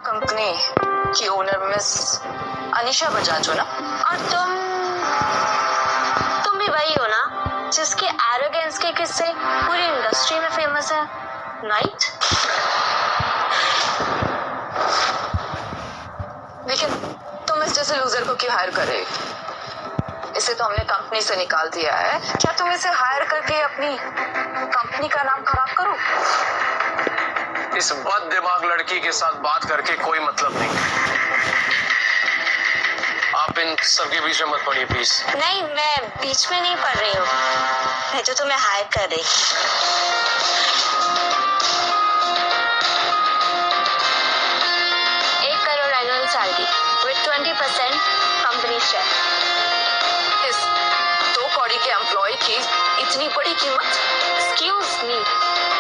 Company की owner miss Anisha Bajaj हो ना? और तुम भी वही हो ना जिसके एरोगेंस के किस्से पूरी इंडस्ट्री में फेमस है, राइट? लेकिन तुम इस जैसे लूजर को क्यों हायर कर रहे हो? इसे तो हमने कंपनी से निकाल दिया है। क्या तुम इसे हायर करके अपनी कंपनी का नाम खराब करो? इस बद दिमाग लड़की के साथ बात करके कोई मतलब नहीं। आप इन सबके बीच में मत पड़िए प्लीज। नहीं, मैं बीच में नहीं पढ़ रही हूँ, मैं तो तुम्हें हायर कर रही। 1 crore annual salary with 20% company share. इस 2 कौड़ी के एम्प्लॉय की इतनी बड़ी कीमत? एक्सक्यूज मी,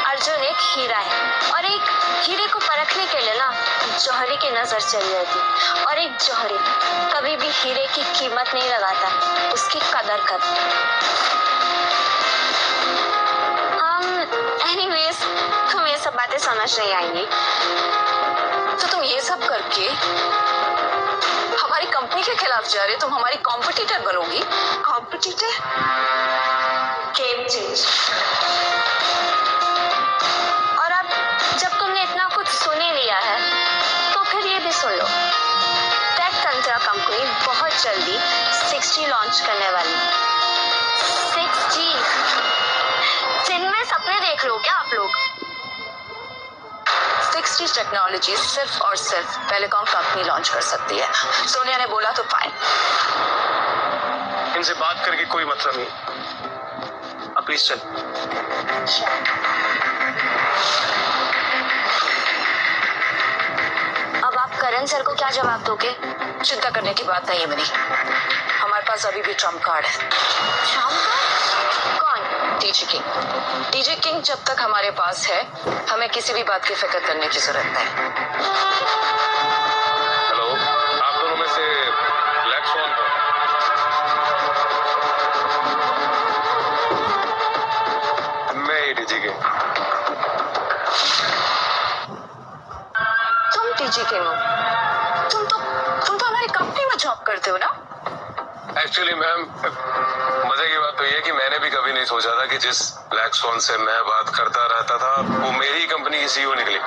अर्जुन एक हीरा है और एक हीरे को परखने के लिए ना जौहरी की नजर चली जाती, और एक जौहरी कभी भी हीरे की कीमत नहीं लगाता, उसकी कदर करता। एनीवेज, तुम ये सब बातें समझ नहीं आएंगी। तो तुम ये सब करके हमारी कंपनी के खिलाफ जा रहे हो? तुम हमारी कॉम्पिटिटर बनोगी? कॉम्पिटिटर? Game change. और अब जब तुमने इतना कुछ सुन ही लिया है तो फिर ये भी सुन लो, टेक तंत्रा कंपनी बहुत जल्दी 6G लॉन्च करने वाली। 6G? दिन में सपने देख लो क्या आप लोग? 6G टेक्नोलॉजी सिर्फ और सिर्फ टेलीकॉम कंपनी लॉन्च कर सकती है। सोनिया ने बोला तो फाइन। इनसे बात करके कोई मतलब नहीं। अब प्लीज चल। अब आप करण सर को क्या जवाब दोगे? चिंता करने की बात नहीं है मेरी, हमारे पास अभी भी ट्रम्प कार्ड है। Trump card? कौन? DJ king. डीजे किंग जब तक हमारे पास है हमें किसी भी बात की फिक्र करने की जरूरत नहीं। हेलो, आप दोनों में से ब्लैक स्वॉन कौन? मैं ही डीजे किंग। तुम डीजे किंग हो? तुम तो हमारी कंपनी में जॉब करते हो ना? एक्चुअली मैम, मजे की बात तो ये कि मैंने भी कभी नहीं सोचा था कि जिस ब्लैक स्वॉन से मैं बात करता रहता था वो मेरी कंपनी की सीईओ निकली।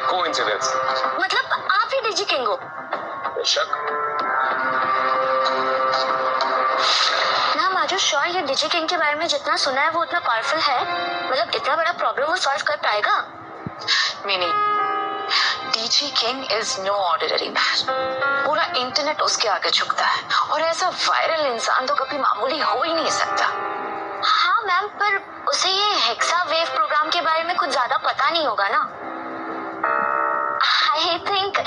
कोइंसिडेंस। मतलब आप ही डीजे किंग हो? शक। मैम, आर यू श्योर ये डीजे किंग के बारे में जितना सुना है वो उतना पावरफुल है? मतलब इतना बड़ा प्रॉब्लम वो सॉल्व कर पाएगा? मीनी, DJ King is no ordinary man. पूरा इंटरनेट उसके आगे झुकता है और ऐसा वायरल इंसान तो कभी मामूली हो ही नहीं सकता। हाँ मैम, पर उसे ये हेक्सा वेव प्रोग्राम के बारे में कुछ ज्यादा पता नहीं होगा ना? आई थिंक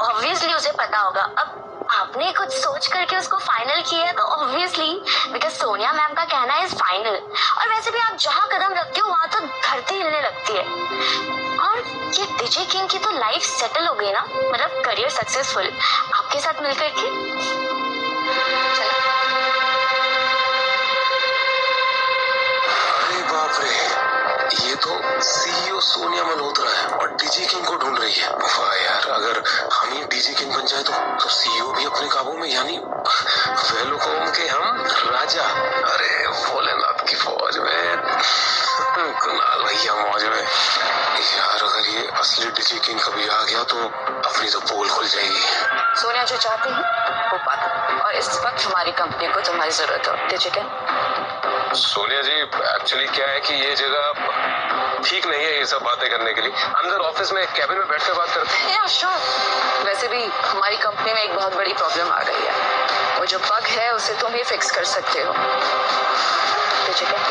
ऑब्वियसली उसे पता होगा। अब आपने कुछ सोच करके उसको फाइनल किया तो ऑब्वियसली, बिकॉज सोनिया मैम का कहना इज फाइनल। और वैसे भी आप जहाँ कदम रखते हो वहां तो धरती हिलने लगती है। और ये डीजे किंग की तो लाइफ सेटल हो गई ना, मतलब करियर सक्सेसफुल आपके साथ मिलकर के। अरे बाप रे, ये तो सीईओ सोनिया मल्होत्रा है और डीजे किंग को ढूंढ रही है। वाह यार, अगर हम ही डीजे किंग बन जाए तो सीईओ भी अपने काबू में, यानी वेलुकोम के हम राजा। अरे भोलेनाथ की फौज में, कुणाल भैया मौज में। यार अगर ये असली डीजे किंग कभी आ गया तो अपनी तो पोल खुल जाएगी। सोनिया जो चाहती है वो पाती, और इस वक्त हमारी कंपनी को तुम्हारी जरूरत है डीजे किंग। सोनिया जी, एक्चुअली क्या है कि ये जगह ठीक नहीं है ये सब बातें करने के लिए। अंदर ऑफिस में कैबिन में बैठकर बात करते हैं। या श्योर। वैसे भी हमारी कंपनी में एक बहुत बड़ी प्रॉब्लम आ गई है। वो जो बग है उसे तुम ही फिक्स कर सकते हो डीजे किंग।